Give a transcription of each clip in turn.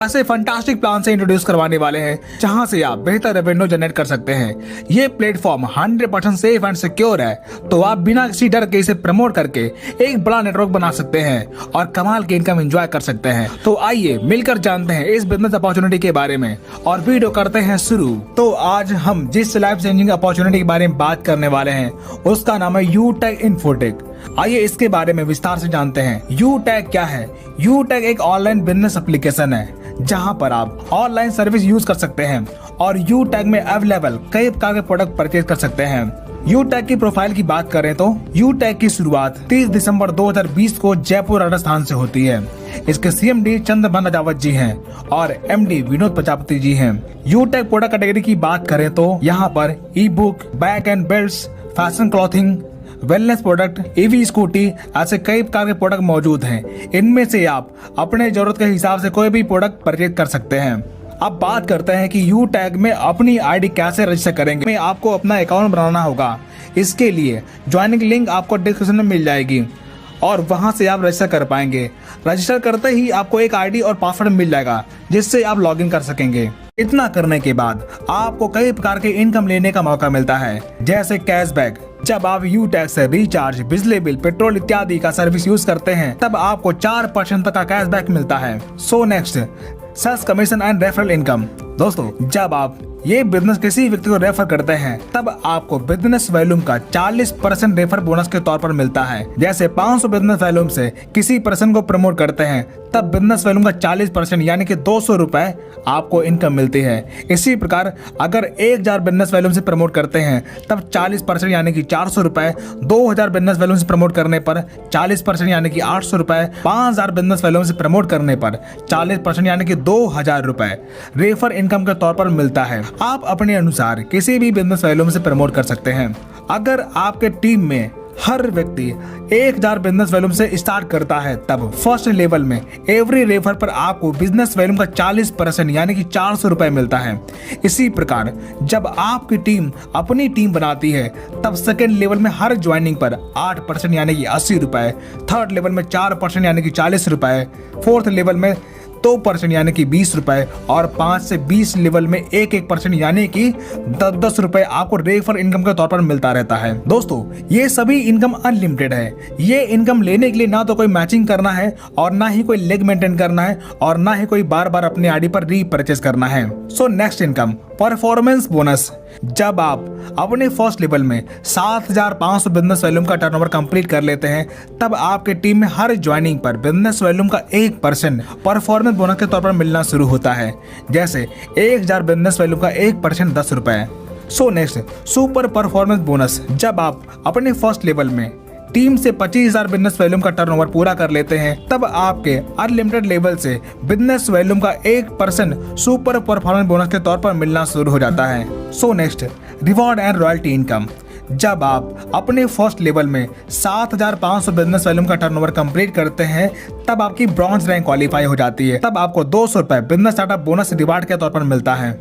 ऐसे fantastic plan से introduce करवाने वाले हैं जहां से आप बेहतर रेवेन्यू जनरेट कर सकते हैं। ये प्लेटफॉर्म 100% सेफ एंड सिक्योर है, तो आप बिना किसी डर के इसे प्रमोट करके एक बड़ा नेटवर्क बना सकते हैं और कमाल की इनकम एंजॉय कर सकते हैं। तो आइए मिलकर जानते हैं इस बिजनेस अपॉर्चुनिटी के बारे में और वीडियो करते हैं शुरू। तो आज हम जिस लाइफ चेंजिंग अपॉर्चुनिटी के बारे में बात करने वाले हैं उसका नाम है यूटेक इन्फोटेक। आइए इसके बारे में विस्तार से जानते हैं। यूटेक क्या है? यूटेक एक ऑनलाइन बिजनेस एप्लीकेशन है जहां पर आप ऑनलाइन सर्विस यूज कर सकते हैं और यूटेक में अवेलेबल कई प्रकार के प्रोडक्ट परचेज कर सकते हैं। यूटेक की प्रोफाइल की बात करें तो यूटेक की शुरुआत 30 दिसंबर 2020 को जयपुर राजस्थान से होती है। इसके सीएमडी चंद्रभान राजावत जी हैं और एमडी विनोद प्रजापति जी हैं। यूटेक प्रोडक्ट कैटेगरी की बात करें तो यहाँ पर ई book, bag and belts, fashion clothing, wellness product, EV scooty, ऐसे कई प्रकार के प्रोडक्ट मौजूद हैं। इनमें से आप अपने जरूरत के हिसाब से कोई भी प्रोडक्ट परचेज कर सकते हैं। अब बात करते हैं कि यूटेक में अपनी आईडी कैसे रजिस्टर करेंगे। में आपको अपना अकाउंट बनाना होगा। इसके लिए ज्वाइनिंग लिंक आपको डिस्क्रिप्शन में मिल जाएगी और वहां से आप रजिस्टर कर पाएंगे। रजिस्टर करते ही आपको एक आईडी और पासवर्ड मिल जाएगा जिससे आप लॉगिन कर सकेंगे। इतना करने के बाद आपको कई प्रकार के इनकम लेने का मौका मिलता है, जैसे कैशबैक। जब आप यूटेक से रिचार्ज, बिजली बिल, पेट्रोल इत्यादि का सर्विस यूज करते हैं तब आपको 4% तक का कैशबैक मिलता है। So next, sales commission and referral income. दोस्तों, जब आप ये बिजनेस किसी व्यक्ति को रेफर करते हैं तब आपको बिजनेस वॉल्यूम का 40% रेफर बोनस के तौर पर मिलता है। जैसे 500 बिजनेस वॉल्यूम से किसी पर्सन को प्रमोट करते हैं तब बिजनेस वॉल्यूम का 40% यानी कि 200 रुपए आपको इनकम मिलती है। इसी प्रकार अगर 1000 बिजनेस वॉल्यूम से प्रमोट करते हैं तब 40% यानी कि 400 रुपए, 2000 बिजनेस वॉल्यूम से प्रमोट करने पर 40% यानी कि 800 रुपए, 5000 बिजनेस वॉल्यूम से प्रमोट करने पर 40% यानी कि 2000 रुपए रेफर इनकम के तौर पर मिलता है। आप अपने अनुसार किसी भी बिजनेस वॉल्यूम से प्रमोट कर सकते हैं। अगर आपके टीम में हर व्यक्ति 1000 बिजनेस वॉल्यूम से स्टार्ट करता है तब फर्स्ट लेवल में एवरी रेफर पर आपको बिजनेस वॉल्यूम का 40% यानी कि 400 रुपए मिलता है। इसी प्रकार जब आपकी टीम अपनी टीम बनाती है तब सेकेंड लेवल में हर ज्वाइनिंग पर 8% यानी कि 80 रुपए, थर्ड लेवल में 4% यानी कि 40 रुपए, फोर्थ लेवल में 2% यानी कि 20 रुपए और 5 से 20 लेवल में 1% यानी कि 10 रुपए आपको रेफर इनकम के तौर पर मिलता रहता है। दोस्तों, ये सभी इनकम अनलिमिटेड है। ये इनकम लेने के लिए ना तो कोई मैचिंग करना है और ना ही कोई लेग मेंटेन करना है और ना ही कोई बार बार अपनी आईडी पर रीपरचेज करना है। So next income, performance bonus. जब आप अपने फर्स्ट लेवल में 7500 बिजनेस वॉल्यूम का टर्नओवर कंप्लीट कर लेते हैं तब आपके टीम में हर ज्वाइनिंग पर बिजनेस वॉल्यूम का 1% परफॉर्मेंस बोनस के तौर पर मिलना शुरू होता है। जैसे 1000 बिजनेस वॉल्यूम का 1% 10 रुपए। So next, super performance bonus. जब आप अपने फर्स्ट लेवल में टीम से 25,000 बिजनेस वॉल्यूम का टर्नओवर पूरा कर लेते हैं तब आपके अनलिमिटेड लेवल से बिजनेस वॉल्यूम का 1% सुपर परफॉर्मेंस बोनस के तौर पर मिलना शुरू हो जाता है। So next, reward and royalty income. जब आप अपने फर्स्ट लेवल में 7500 बिजनेस वॉल्यूम का टर्नओवर कंप्लीट करते हैं तब आपकी ब्रॉन्ज रैंक क्वालिफाई हो जाती है। तब आपको 200 रुपए बिजनेस स्टार्टअप बोनस रिवार्ड के तौर पर मिलता है।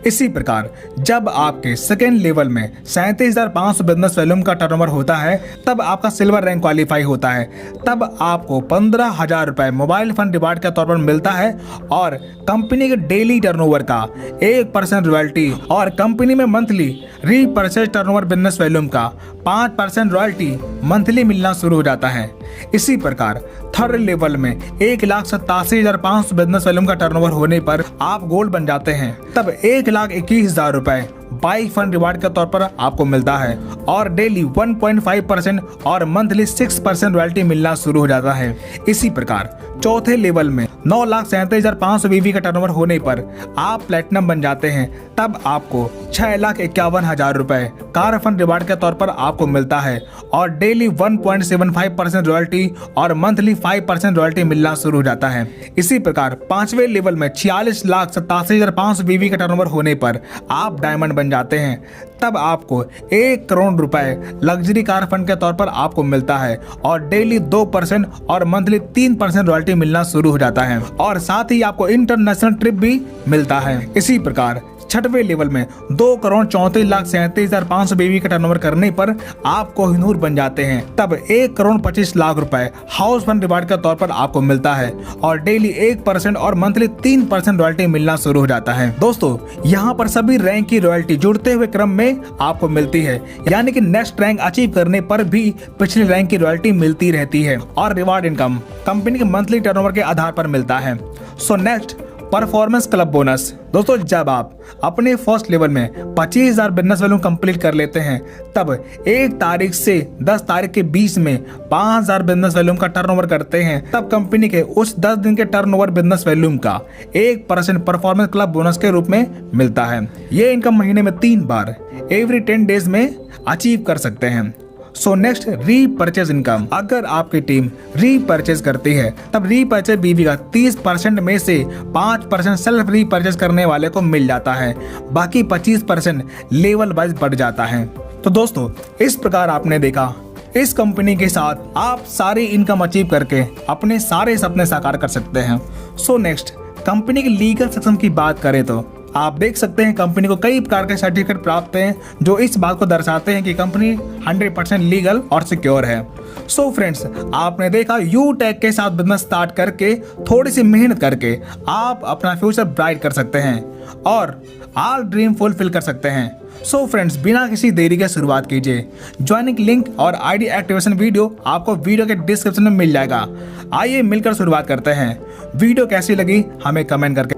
इसी प्रकार जब आपके सेकेंड लेवल में 37,500 बिजनेस वॉल्यूम का टर्नओवर होता है तब आपका सिल्वर रैंक क्वालिफाई होता है। तब आपको 15,000 रुपए मोबाइल फंड रिवार्ड के तौर पर मिलता है और कंपनी के डेली टर्नओवर का 1% रॉयल्टी और कंपनी में monthly repurchase turnover business volume का 5% रॉयल्टी मंथली मिलना शुरू हो जाता है। इसी प्रकार थर्ड लेवल में 1,87,500 बिजनेस वॉल्यूम का टर्नओवर होने पर आप गोल्ड बन जाते हैं। तब 1,21,000 रुपए बाइक फंड रिवार्ड के तौर पर आपको मिलता है और डेली 1.5% और मंथली 6% रॉयल्टी मिलना शुरू हो जाता है। इसी प्रकार चौथे लेवल में 9,37,500 बीवी का टर्नओवर होने पर आप प्लेटिनम बन जाते हैं। तब आपको 6,51,000 रुपए कार फंड रिवार्ड के तौर पर आपको मिलता है और डेली 1.75% रॉयल्टी और मंथली 5% रॉयल्टी मिलना शुरू हो जाता है। इसी प्रकार पांचवें लेवल में 46,87,500 बीवी का टर्नओवर होने पर आप डायमंड बन जाते हैं। तब आपको 1 करोड़ रुपए लग्जरी कार फंड के तौर पर आपको मिलता है और डेली 2% और मंथली 3% रॉयल्टी मिलना शुरू हो जाता है और साथ ही आपको इंटरनेशनल ट्रिप भी मिलता है। इसी प्रकार छठवें लेवल में 2,34,37,500 BV का टर्नओवर करने पर आप कोहिनूर बन जाते हैं। तब 1,25,00,000 रुपए हाउस फंड रिवार्ड के तौर पर आपको मिलता है और डेली 1% और मंथली 3% रॉयल्टी मिलना शुरू हो जाता है। दोस्तों यहाँ पर सभी रैंक की रॉयल्टी जुड़ते हुए क्रम में आपको मिलती है, यानी कि नेक्स्ट रैंक अचीव करने पर भी पिछले रैंक की रॉयल्टी मिलती रहती है और रिवार्ड इनकम कंपनी के मंथली टर्नओवर के आधार पर मिलता है। So next, performance club bonus. दोस्तों जब आप अपने फर्स्ट लेवल में 25,000 बिजनेस वैल्यू कंप्लीट कर लेते हैं, तब 1 तारीख से 10 तारीख के बीच में 5,000 बिजनेस वैल्यूम का टर्नओवर करते हैं, तब कंपनी के उस 10 दिन के टर्नओवर बिजनेस वैल्यूम का 1% परफॉर्मेंस क्लब बोनस के रूप में मिलता है। ये इनकम महीने में 3 बार एवरी 10 डेज में अचीव कर सकते हैं। So next, repurchase income. अगर आपकी टीम रीपर्चेज करती है, तब रीपर्चेज बीवी का 30% में से 5% सेल्फ रीपर्चेज करने वाले को मिल जाता है, बाकी 25% लेवल वाइज बढ़ जाता है। तो दोस्तों इस प्रकार आपने देखा इस कंपनी के साथ आप सारी इनकम अचीव करके अपने सारे सपने साकार कर सकते हैं। सो नेक्स्ट, कंपनी के लीगल सेक्शन की बात करें तो आप देख सकते हैं कंपनी को कई प्रकार के सर्टिफिकेट प्राप्त हैं जो इस बात को दर्शाते हैं कि कंपनी 100% लीगल और सिक्योर है। सो फ्रेंड्स, आपने देखा यू टैग के साथ बिजनेस स्टार्ट करके थोड़ी सी मेहनत करके आप अपना फ्यूचर ब्राइट कर सकते हैं और ऑल ड्रीम फुलफिल कर सकते हैं। सो फ्रेंड्स, बिना किसी देरी के शुरुआत कीजिए। ज्वाइनिंग लिंक और आईडी एक्टिवेशन वीडियो आपको वीडियो के डिस्क्रिप्शन में मिल जाएगा। आइए मिलकर शुरुआत करते हैं। वीडियो कैसी लगी हमें कमेंट करके